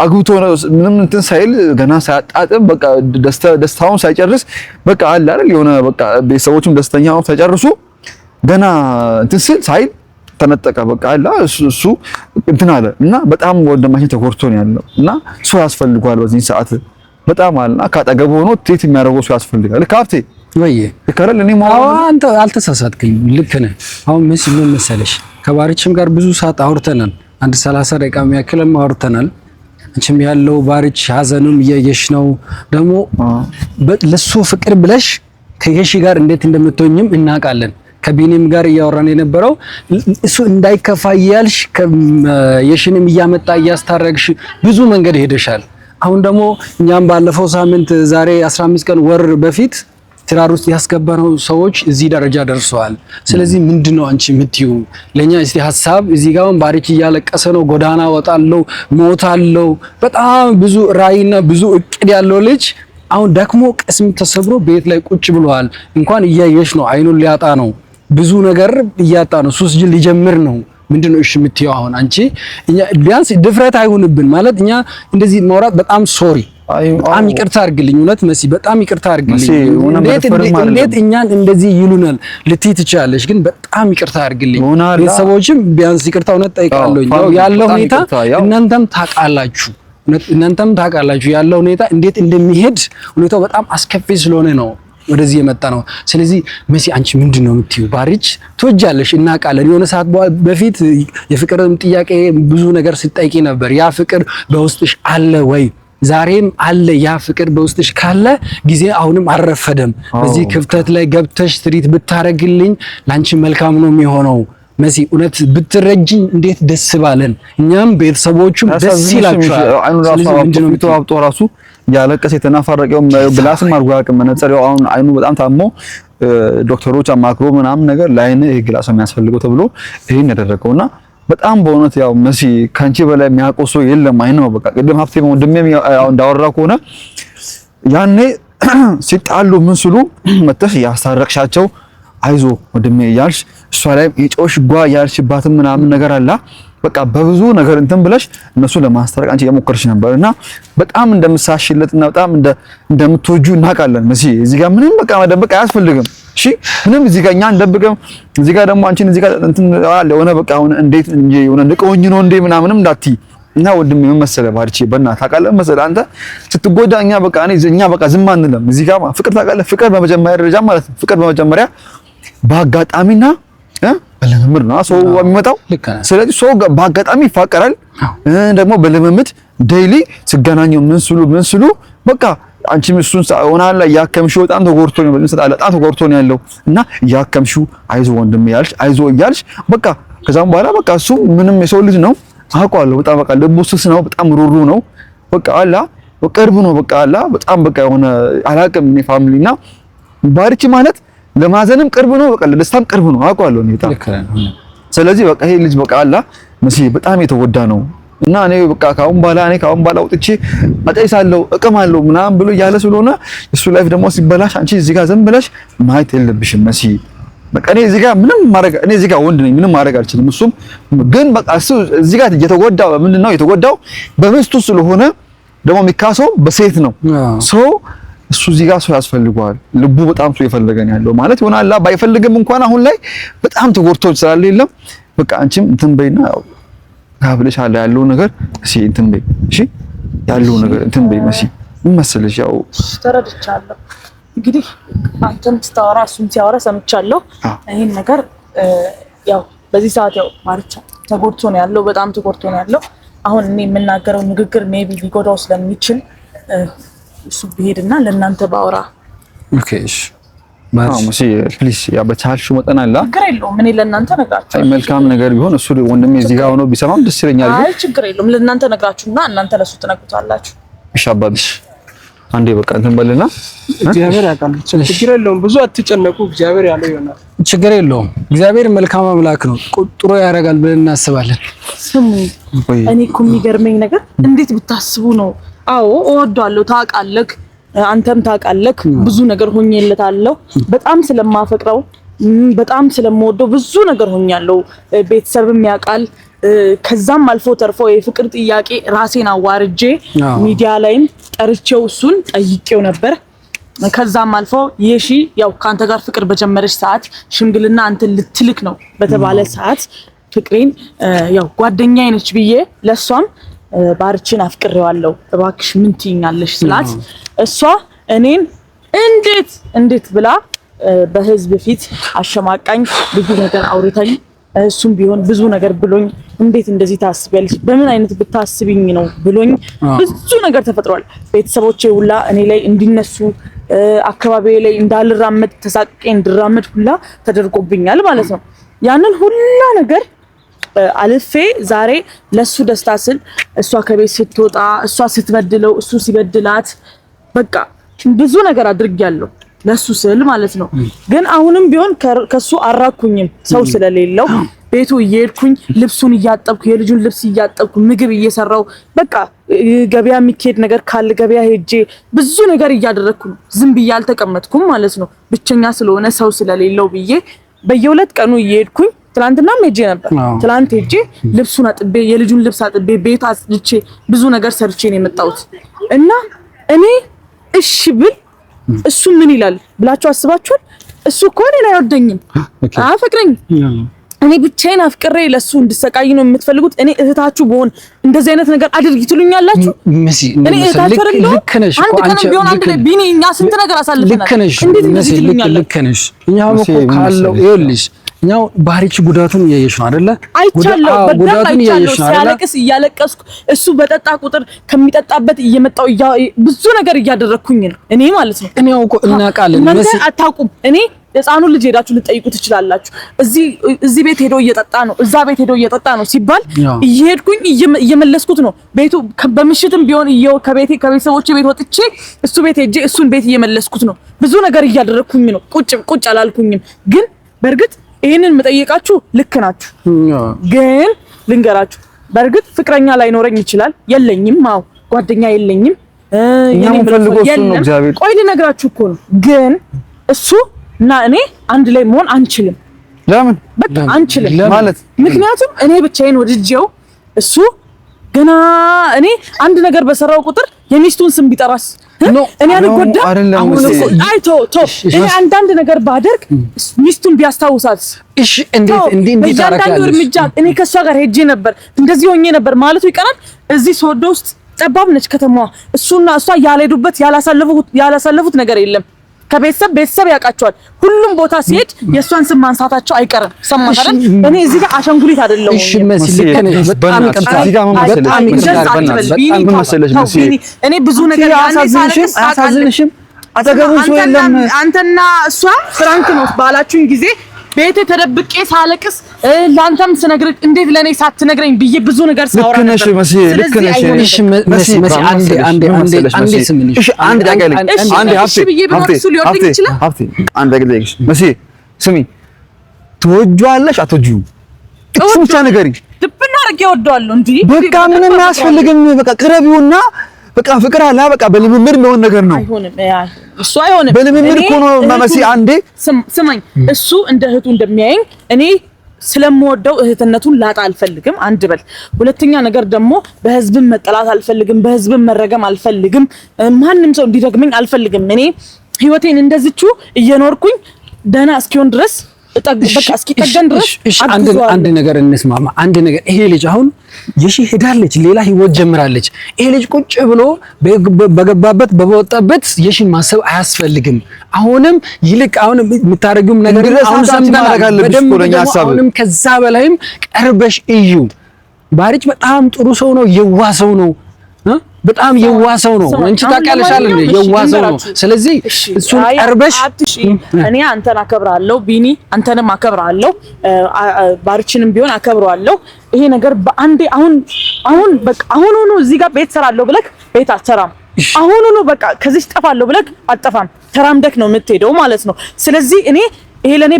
አግብቶ ምንም እንትን ሳይል ገና ሳያጣጥም በቃ ደስታውን ሳይጨርስ በቃ አለ አይደል የሆነ በቃ ቤተሰቦቹም ደስተኛ ሆነው ሳይጨርሱ ገና እንትን ሳይል ተነጠቀ። በቃ አላ እሱ እንትን አለ እና በጣም ወንድማችን ተጎድቶ ነው ያለው እና ሰው ያስፈልጋል በዚህ ሰዓት በጣም አለና ካጠገቡ ሆኖ ትሪት የሚያደርገው ሰው ያስፈልጋል። ካፍቴ ወይ ከረል እኔ አንተ አልተሳሳትክኝ፣ ልክ ነህ። አሁን ምን መሰለሽ ከባርችም ጋር ብዙ ሰዓት አውርተናል። አንድ 30 ደቂቃ የሚያክልም አውርተናል። አንቺም ያለው ባርች ሀዘኑም እያየሽ ነው። ደግሞ ለሱ ፍቅር ብለሽ ከየሺ ጋር እንዴት እንደምትሆኝም እናውቃለን። ከቢኒም ጋር እያወራን የነበረው እሱ እንዳይከፋ እያልሽ የሺንም እያመጣ እያስታረግሽ ብዙ መንገድ ሄደሻል። አሁን ደግሞ እኛም ባለፈው ሳምንት ዛሬ 15 ቀን ወር በፊት ትዳር ውስጥ ያስገባነው ሰዎች እዚህ ደረጃ ደርሰዋል። ስለዚህ ምንድነው አንቺ የምትይው ለኛ? እስቲ ሐሳብ እዚህ ጋር ባርች እያለቀሰ ነው። ጎዳና ወጣለው፣ ሞታለው፣ በጣም ብዙ ራዕይና ብዙ እቅድ ያለው ልጅ አሁን ደክሞ ቅስም ተሰብሮ ቤት ላይ ቁጭ ብሏል። እንኳን እያየሽ ነው፣ አይኑን ሊያጣ ነው፣ ብዙ ነገር እያጣ ነው፣ ሱስ ሊጀምር ነው። ምንድነው እሺ የምትይው አሁን አንቺ? እኛ ቢያንስ ድፍረት አይሆንብን ማለት እኛ እንደዚህ ማውራት በጣም ሶሪ፣ በጣም ይቅርታ አድርግልኝ፣ እውነት መሲ በጣም ይቅርታ አድርግልኝ። እንዴት እኛን እንደዚህ ይሉናል ልትይ ትችላለሽ፣ ግን በጣም ይቅርታ አድርግልኝ። ቤተሰቦችም ቢያንስ ይቅርታ እውነት ጠይቃለሁ። ያለው ሁኔታ እናንተም ታውቃላችሁ ያለው ሁኔታ እንዴት እንደሚሄድ ሁኔታው በጣም አስከፊ ስለሆነ ነው ወደዚህ የመጣ ነው። ስለዚህ መሲ አንቺ ምንድነው የምትይው? ባርች ትወጃለሽ እናውቃለን። የሆነ ሰዓት በፊት የፍቅርም ጥያቄ ብዙ ነገር ስትጠይቂ ነበር። ያ ፍቅር በውስጥሽ አለ ወይ? ዛሬም አለ። ያ ፍቅር በውስጥሽ ካለ ጊዜ አሁንም አልረፈደም። በዚህ ክፍተት ላይ ገብተሽ ትሪት ብታረግልኝ ላንቺ መልካም ነው የሚሆነው። መሲ እውነት ብትረጂኝ እንዴት ደስ ባለን፣ እኛም ቤተሰቦቹም ደስ ይላችኋል። ስለዚህ ምንድነው የምትዋብጦ ራሱ ያለቀሰ የተናፈረቀው ግላስም አድርጎ ያውቅም መነጽር አሁን አይኑ በጣም ታሞ ዶክተሮች አማክሮ ምናምን ነገር ላይነ ይሄ ግላስ የሚያስፈልገው ተብሎ ይሄን ያደረገውና በጣም በእውነት ያው መሲ ካንቺ በላይ የሚያውቀው ሰው የለም። አይነው በቃ ቅድም ሀብቴ ወንድሜም ያው እንዳወራው ከሆነ ያኔ ሲጣሉ ምን ስሉ መተሽ ያስታረቅሻቸው አይዞ ወንድሜ እያልሽ እሷ ላይ የጮሽ ጓ ያልሽባትም ምናምን ነገር አለ። በቃ በብዙ ነገር እንትን ብለሽ እነሱ ለማስታረቅ አንቺ የሞከርሽ ነበርና በጣም እንደምሳሽለትና በጣም እንደምትወጁ እናውቃለን። መሲ እዚህ ጋር ምንም በቃ መደበቅ አያስፈልግም። እሺ ምንም እዚህ ጋር እኛ እንደብቀም እዚህ ጋር ደግሞ አንቺን እዚህ ጋር እንትን አለ ሆነ በቃ አሁን እንዴት እንጂ ሆነ ንቀውኝ ነው እንዴ ምናምንም እንዳትዪ እና ወንድሜ ምን መሰለህ ባርቺ በእናትህ ታውቃለህ መሰለህ አንተ ስትጎዳ እኛ በቃ ዝም አንልም። እዚህ ጋር ፍቅር ታውቃለህ፣ ፍቅር በመጀመሪያ ደረጃ ማለት ነው። ፍቅር በመጀመሪያ በአጋጣሚና በልምምድ ነው ሰው የሚመጣው። ስለዚህ ሰው በአጋጣሚ ይፋቀራል፣ ደግሞ በልምምድ ዴይሊ ሲገናኙ ምን ስሉ በቃ አንቺም እሱን ሆናላ ያከምሽው በጣም ተጎርቶ ነው በጣም ተጎርቶ ነው ያለው እና ያከምሽው አይዞ ወንድሜ ያልሽ አይዞ እያልሽ በቃ ከዛም በኋላ በቃ እሱ ምንም የሰው ልጅ ነው አውቀዋለሁ። በጣም በቃ ልቡ ስስ ነው፣ በጣም ሩሩ ነው። በቃ አላ ቅርብ ነው በቃ አላ በጣም በቃ የሆነ አላቅም እኔ ፋሚሊና ባርቺ ማለት ለማዘንም ቅርብ ነው፣ በቃ ለደስታም ቅርብ ነው አውቀዋለሁ እኔ በጣም። ስለዚህ በቃ ይሄ ልጅ በቃ አላ መሲ በጣም የተጎዳ ነው እና እኔ በቃ ካሁን በኋላ ወጥቼ አጠይሳለሁ እቅማለሁ ምናምን ብሎ ያለ ስለሆነ እሱ ላይፍ ደግሞ ሲበላሽ አንቺ እዚህ ጋር ዝም ብለሽ ማየት የለብሽም መሲ። በቃ እኔ እዚህ ጋር እኔ እዚህ ጋር ወንድ ነኝ ምንም ማድረግ አልችልም። እሱም ግን በቃ እሱ እዚህ ጋር የተጎዳው ምንድነው የተጎዳው በሚስቱ ስለሆነ ደግሞ የሚካሰው በሴት ነው። እሱ እዚህ ጋር ሰው ያስፈልገዋል። ልቡ በጣም ሰው ይፈልገን ያለው ማለት ይሆናል። ባይፈልግም እንኳን አሁን ላይ በጣም ተጎድቶ ስላለ የለም በቃ አንቺም እንትን በይና ካብለሽ አለ ያለው ነገር እሺ እንትን በይ እሺ ያለው ነገር እንትን በይ መሲ ምን መሰለሽ ያው ተረድቻለሁ። እንግዲህ አንተም ስታወራ እሱም ሲያወራ ሰምቻለሁ። ይሄን ነገር ያው በዚህ ሰዓት ያው ማርቻ ተጎድቶ ነው ያለው፣ በጣም ተጎድቶ ነው ያለው። አሁን እኔ የምናገረው ንግግር ሜቢ ሊጎዳው ስለሚችል እሱ ቢሄድና ለእናንተ ባወራ ኦኬ እሺ መሲ ፕሊዝ ያ በቻልሽው መጠን አለ ችግር የለውም። እኔ ለእናንተ ነግራችሁ አይ መልካም ነገር ቢሆን እሱ ወንድሜ እዚህ ጋር ሆኖ ቢሰማም ደስ ይለኛል። አይ ችግር የለውም። ለእናንተ ነግራችሁና እናንተ ለሱ ትነግሩታላችሁ። እሺ አባብሽ አንዴ በቃ እንትን በልና እግዚአብሔር ያውቃል። ችግር የለውም። ብዙ አትጨነቁ። እግዚአብሔር ያለው ይሆናል። ችግር የለውም። እግዚአብሔር መልካም አምላክ ነው፣ ጥሩ ያደርጋል ብለን እናስባለን። ስሙ እኔ እኮ የሚገርመኝ ነገር እንዴት ብታስቡ ነው? አዎ እወዳለሁ፣ ታውቃለህ፣ አንተም ታውቃለህ፣ ብዙ ነገር ሆኜለታለሁ። በጣም ስለማፈቅረው በጣም ስለምወደው ብዙ ነገር ሆኛለሁ። ቤተሰብም ያውቃል። ከዛም አልፎ ተርፎ የፍቅር ጥያቄ ራሴን አዋርጄ ሚዲያ ላይም ጠርቼው እሱን ጠይቄው ነበር። ከዛም አልፎ የሺ ያው ካንተ ጋር ፍቅር በጀመረች ሰዓት ሽምግልና አንተ ልትልክ ነው በተባለ ሰዓት ፍቅሬን ያው ጓደኛዬ ነች ብዬ ለሷም ባርችን አፍቅሬዋለሁ እባክሽ ምን ትይኛለሽ ስላት እሷ እኔን እንዴት ብላ በህዝብ ፊት አሸማቃኝ ብዙ ነገር አውርታኝ እሱም ቢሆን ብዙ ነገር ብሎኝ እንዴት እንደዚህ ታስቢያለሽ በምን አይነት ብታስቢኝ ነው ብሎኝ ብዙ ነገር ተፈጥሯል። ቤተሰቦቼ ሁላ እኔ ላይ እንዲነሱ አካባቢዬ ላይ እንዳልራመድ ተሳቅቄ እንድራመድ ሁላ ተደርጎብኛል ማለት ነው። ያንን ሁላ ነገር አልፌ ዛሬ ለሱ ደስታ ስል እሷ ከቤት ስትወጣ እሷ ስትበድለው እሱ ሲበድላት በቃ ብዙ ነገር አድርጌያለሁ ለሱ ስል ማለት ነው። ግን አሁንም ቢሆን ከሱ አራኩኝም ሰው ስለሌለው ቤቱ እየሄድኩኝ ልብሱን እያጠብኩ የልጁን ልብስ እያጠብኩ ምግብ እየሰራው በቃ ገበያ የሚኬድ ነገር ካለ ገበያ ሄጄ ብዙ ነገር እያደረኩ ዝም ብዬ አልተቀመጥኩም ማለት ነው። ብቸኛ ስለሆነ ሰው ስለሌለው ብዬ በየሁለት ቀኑ እየሄድኩኝ ትላንትና ሄጄ ነበር። ትላንት ሄጄ ልብሱን አጥቤ የልጁን ልብስ አጥቤ ቤት አጽድቼ ብዙ ነገር ሰርቼ ነው የመጣሁት እና እኔ እሺ ብል እሱ ምን ይላል ብላችሁ አስባችኋል? እሱ እኮ እኔን አይወደኝም፣ አያፈቅረኝም። እኔ ብቻዬን አፍቅሬ ለሱ እንድሰቃይ ነው የምትፈልጉት? እኔ እህታችሁ በሆን እንደዚህ አይነት ነገር አድርጊ ትሉኛላችሁ? እኔ እህታችሁ አይደለሁ? አንድ ቀን ቢሆን አንድ ላይ ቢኒ እኛ ስንት ነገር አሳልፈናል። እንዴት እንደዚህ ትሉኛላችሁ? ልክ ነሽ። እኛው እኮ ካለው ይኸውልሽ እኛው ባህሪች ጉዳቱን እያየሽ ነው አይደለ? አይቻለሁ፣ ጉዳቱን እያየሽ ነው አይደለ? ሲያለቅስ እያለቀስኩ እሱ በጠጣ ቁጥር ከሚጠጣበት እየመጣው ብዙ ነገር እያደረኩኝ ነው እኔ ማለት ነው። እኔው እኮ እናቃለን እናንተ አታውቁም። እኔ ህፃኑን ልጅ ሄዳችሁ ልጠይቁ ትችላላችሁ። እዚህ ቤት ሄዶ እየጠጣ ነው፣ እዛ ቤት ሄዶ እየጠጣ ነው ሲባል እየሄድኩኝ እየመለስኩት ነው። ቤቱ በምሽትም ቢሆን ከቤተሰቦቼ ቤት ወጥቼ እሱ ቤት ሄጄ እሱን ቤት እየመለስኩት ነው። ብዙ ነገር እያደረኩኝ ነው። ቁጭ አላልኩኝም። ግን በእርግጥ ይሄንን መጠየቃችሁ ልክ ናችሁ። ግን ልንገራችሁ በእርግጥ ፍቅረኛ ላይኖረኝ ይችላል። የለኝም። አዎ ጓደኛ የለኝም። እኛም ፈልጎ እሱ ነው እግዚአብሔር። ቆይ ልነግራችሁ እኮ ነው። ግን እሱ እና እኔ አንድ ላይ መሆን አንችልም። ለምን? በቃ አንችልም ማለት ምክንያቱም እኔ ብቻዬን ወድጄው እሱ ገና እኔ አንድ ነገር በሰራው ቁጥር የሚስቱን ስም ቢጠራስ እኔ አልጎዳ? አሁን አይቶ እኔ አንዳንድ ነገር ባደርግ ሚስቱን ቢያስታውሳት እሺ እንዴት ታረጋለሽ? እርምጃ እኔ ከሷ ጋር ሄጄ ነበር እንደዚህ ሆኜ ነበር ማለቱ ይቀራል። እዚህ ሶዶ ውስጥ ጠባብ ነች ከተማዋ። እሱና እሷ ያላሳለፉት ነገር የለም። ቤተሰብ ያውቃቸዋል። ሁሉም ቦታ ሲሄድ የእሷን ስም ማንሳታቸው አይቀርም። ሰማሽ አይደል? እኔ እዚህ ጋር አሻንጉሊት አይደለሁም። እሺ መሲ ልክ ነሽ። በጣም ይቅርታ። እዚህ ጋር ምን መሰለሽ መሲ እኔ ብዙ ነገር አያሳዝንሽም? አጠገቡ ሰው የለም። አንተና እሷ ፍራንክ ነው ባላችሁኝ ጊዜ ቤቴ ተደብቄ ሳለቅስ ላንተም ስነግርህ እንዴት ለኔ ሳትነግረኝ ብዬ ብዙ ነገር ሳወራ ነበር። ልክ ነሽ መሲ፣ ልክ ነሽ። እሺ መሲ አንዴ ስምንሽ። እሺ አንድ ዳጋለ አንዴ ሀብቴ አንድ ዳጋለ መሲ ስሚ፣ ትወጂዋለሽ አትወጂውም? እሱ ብቻ ንገሪኝ። ልብና አድርጌ እወደዋለሁ እንዴ። በቃ ምንም አያስፈልግም። በቃ ቅረቢውና በቃ ፍቅር አለ። በቃ በልምምድ ነው ነገር ነው። አይሆንም እሱ አይሆንም። በልምምድ እኮ ነው መሲ። አንዴ ስማኝ፣ እሱ እንደ እህቱ እንደሚያየኝ እኔ ስለምወደው እህትነቱን ላጣ አልፈልግም። አንድ በል። ሁለተኛ ነገር ደግሞ በህዝብም መጠላት አልፈልግም፣ በህዝብም መረገም አልፈልግም። ማንም ሰው እንዲረግመኝ አልፈልግም። እኔ ህይወቴን እንደዚቹ እየኖርኩኝ ደህና እስኪሆን ድረስ በቃ እስኪጠገን ድረስ አንድ ነገር እንስማማ። አንድ ነገር ይሄ ልጅ አሁን የሺ ሄዳለች፣ ሌላ ህይወት ጀምራለች። ይሄ ልጅ ቁጭ ብሎ በገባበት በወጣበት የሺን ማሰብ አያስፈልግም። አሁንም ይልቅ አሁን የምታረጉም ነገር አሁን አሁንም ከዛ በላይም ቀርበሽ እዩ። ባሪች በጣም ጥሩ ሰው ነው፣ የዋ ሰው ነው። በጣም የዋሰው ነው። አንቺ ታውቂያለሽ አይደል? የዋሰው ነው። ስለዚህ እሱን ቀርበሽ እኔ አንተን አከብራለሁ ቢኒ፣ አንተንም አከብራለሁ፣ ባርችንም ቢሆን አከብራለሁ። ይሄ ነገር በአንዴ አሁን በቃ አሁን እዚህ ጋር ቤት ሰራለሁ ብለክ ቤት አትሰራም። አሁን በቃ ከዚህ ጠፋለሁ ብለክ አትጠፋም። ተራምደክ ነው የምትሄደው ማለት ነው። ስለዚህ እኔ ይሄ ለኔ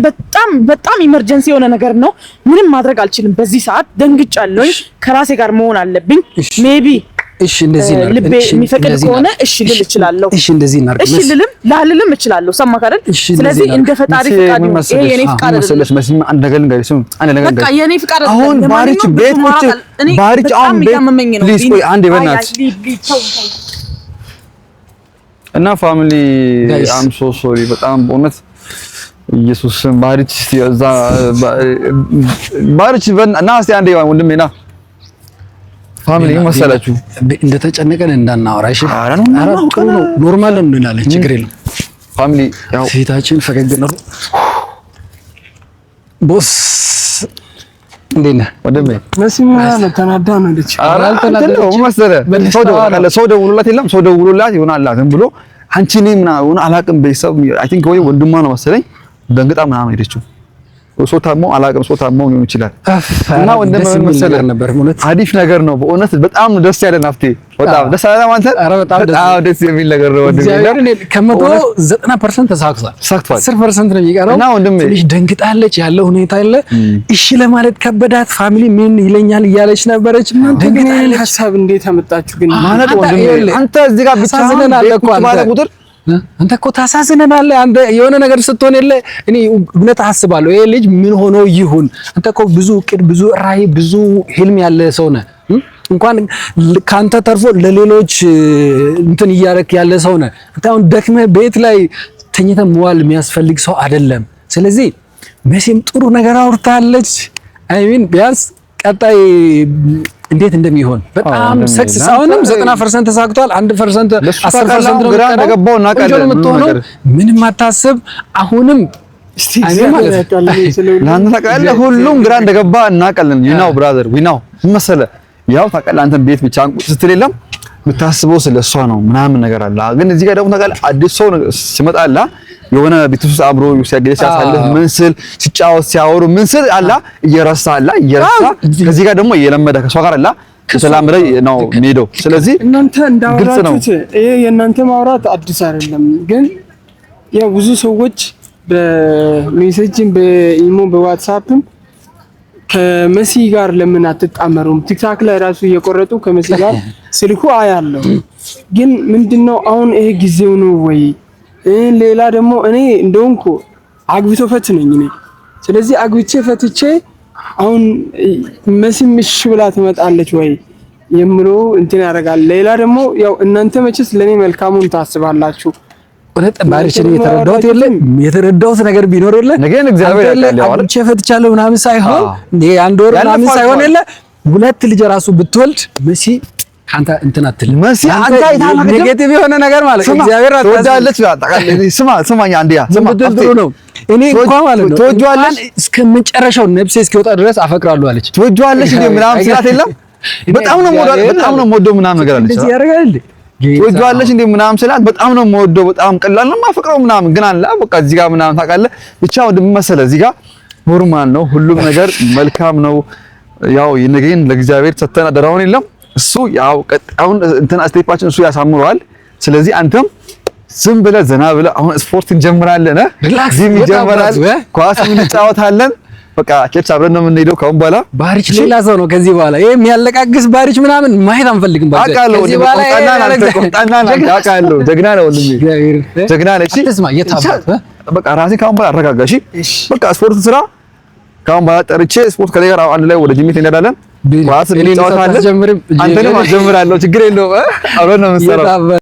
በጣም ኢመርጀንሲ የሆነ ነገር ነው። ምንም ማድረግ አልችልም። በዚህ ሰዓት ደንግጫለሁኝ። ከራሴ ጋር መሆን አለብኝ። ሜቢ እሺ እንደዚህ ነው ልቤ የሚፈቅድ ከሆነ እሺ ልል እችላለሁ። እሺ እንደዚህ እናርግ። እሺ ላልልም እችላለሁ። ሰማህ አይደል? ስለዚህ እንደ ፈጣሪ ፍቃድ ነው። ይሄ የኔ ፍቃድ አይደለም። መስማ አንድ ነገር ልንገርሽ፣ አንድ ነገር በቃ የኔ ፍቃድ አይደለም። አሁን ባሪች ቤት ቁጭ ባሪች አሁን ቤት ፕሊዝ ቆይ አንዴ በእናትሽ እና ፋሚሊ አም ሶ ሶሪ በጣም በእውነት ኢየሱስን ባሪች እዛ ባሪች እና እስቲ አንዴ ወንድሜ ና ፋሚሊ መሰላችሁ እንደተጨነቀን እንዳናወራ። እሺ ኖርማል ነው እንላለን፣ ችግር የለም። ፋሚሊ ያው ፊታችን ፈገግ ነው ቦስ እንዴት ነህ ወንድሜ? መስማ ነው ተናዳ ነው ልጅ አልተናደደም መሰለህ። ሰው ደውሎላት የለም ሰው ደውሎላት ይሆናል ዝም ብሎ አንቺ ነኝ ምናምን አላውቅም። ቤተሰብ አይ ቲንክ ወይ ወንድሟ ነው መሰለኝ ደንግጣ ምናምን ሄደችው። ሰው ታሞ አላውቅም ሰው ታሞ ሊሆን ይችላል። እና ወንድሜ ምን መሰለህ አሪፍ ነገር ነው በእውነት በጣም ደስ ያለን ሀብቴ በጣም ደስ ያለ ማለት በጣም ደስ የሚል ነገር ነው ወንድሜ። ከመቶ 90% ተሳክቷል። 10% ነው የሚቀረው። እና ወንድሜ ትንሽ ደንግጣለች ያለው ሁኔታ አለ። እሺ ለማለት ከበዳት። ፋሚሊ ምን ይለኛል እያለች ነበረች። እናንተ ግን ይሄን ሐሳብ እንዴት አመጣችሁ ግን? ማለት ወንድሜ አንተ እዚህ ጋር ብቻ ቁጥር አንተ እኮ ታሳዝነናለህ። አንተ የሆነ ነገር ስትሆን የለ እኔ እውነት አስባለሁ ይሄ ልጅ ምን ሆኖ ይሁን። አንተ እኮ ብዙ እቅድ፣ ብዙ ራዕይ፣ ብዙ ህልም ያለ ሰው ነህ። እንኳን ካንተ ተርፎ ለሌሎች እንትን እያደረክ ያለ ሰው ነህ። አንተ አሁን ደክመህ ቤት ላይ ተኝተህ መዋል የሚያስፈልግ ሰው አይደለም። ስለዚህ መቼም ጥሩ ነገር አውርታለች። አይ ሚን ቢያንስ ቀጣይ እንዴት እንደሚሆን በጣም ሰክሰስ አሁንም 90% ተሳክቷል። 1% 10% ነው ግራ እንደገባው እናውቃለን። ምንም አታስብ። አሁንም ታውቃለህ ሁሉም ግራ እንደገባ እናውቃለን። you know brother we know መሰለህ ያው ታውቃለህ አንተ ቤት ብቻ አንቁ ስትል የለም የምታስበው ስለሷ ነው ምናምን ነገር አለ። ግን እዚህ ጋር ደግሞ ታውቃለህ አዲስ ሰው ሲመጣላ የሆነ ቤት ውስጥ አብሮ ሲያሳልፍ ምን ስል ሲጫወት ሲያወሩ ምን ስል አላ እየረሳ ከዚህ ጋር ደግሞ እየለመደ ከሷ ጋር አላ ከተላመደ ነው የሚሄደው። ስለዚህ እናንተ እንዳወራችሁት ይሄ የእናንተ ማውራት አዲስ አይደለም። ግን ያው ብዙ ሰዎች በሜሴጅም በኢሞ በዋትስአፕም ከመሲ ጋር ለምን አትጣመሩም? ቲክታክ ላይ ራሱ እየቆረጡ ከመሲ ጋር ስልኩ አያለው። ግን ምንድነው አሁን ይሄ ጊዜው ነው ወይ? ሌላ ደግሞ እኔ እንደውንኩ አግብቶ ፈት ነኝ እኔ። ስለዚህ አግብቼ ፈትቼ አሁን መሲም እሺ ብላ ትመጣለች ወይ የምለው እንትን ያደርጋል። ሌላ ደግሞ ያው እናንተ መቼስ ለኔ መልካሙን ታስባላችሁ። ወለተ ባሪችን የተረዳሁት ነገር ቢኖር የለ ነገን እግዚአብሔር ያውቃል። አግብቼ ፈትቻለሁ ምናምን ሳይሆን አንድ ወር ምናምን ሳይሆን የለ ሁለት ልጅ ራሱ ብትወልድ መሲ አንተ እንትን አትልም። መሲ አንተ አይታማ ኔጌቲቭ የሆነ ነገር ማለት እግዚአብሔር ተወዳለች። አጠቃላይ ስማኝ አንዲያ ጥሩ ነው። እኔ እንኳን ማለት ነው ተወጇለች እስከ መጨረሻው ነፍሴ እስኪወጣ ድረስ አፈቅራለሁ አለች። ተወጇለች እንዴ ምናምን ስላት የለም በጣም ነው የምወደው ምናምን ነገር አለች። እንደዚህ ያደርጋል ተወጇለች እንዴ ምናምን ስላት በጣም ነው የምወደው በጣም ቀላል ነው የማፈቅረው ምናምን ግን አለ በቃ እዚህ ጋር ምናምን ታውቃለህ ብቻ ወንድም መሰለህ እዚህ ጋር ኖርማል ነው ሁሉም ነገር መልካም ነው። ያው የነገን ለእግዚአብሔር ሰተና ደራውን የለም እሱ ያው አሁን እንትና ስቴፓችን እሱ ያሳምረዋል። ስለዚህ አንተም ዝም ብለህ ዘና ብለህ አሁን ስፖርት እንጀምራለን ጂም ይጀምራል ኳስ እንጫወታለን በቃ ቸርች አብረን ነው የምንሄደው። ካሁን በኋላ ባሪች ሌላ ሰው ነው ከዚህ በኋላ ይሄ የሚያለቃግስ ባሪች ምናምን ማየት አንፈልግም። ከዚህ በኋላ አውቃለሁ ጀግና ነው ወንድሜ ጀግና ነሽ። በቃ ራሴ ካሁን በኋላ አረጋጋሽ በቃ ስፖርት ስራ ካሁን በኋላ ጠርቼ ስፖርት ከሌላ ጋር አንድ ላይ ወደ ጂም እንሄዳለን። ኳስ እንጫወታለን። አንተንም አጀምራለሁ ችግር የለውም አብረን ነው የምንሰራው።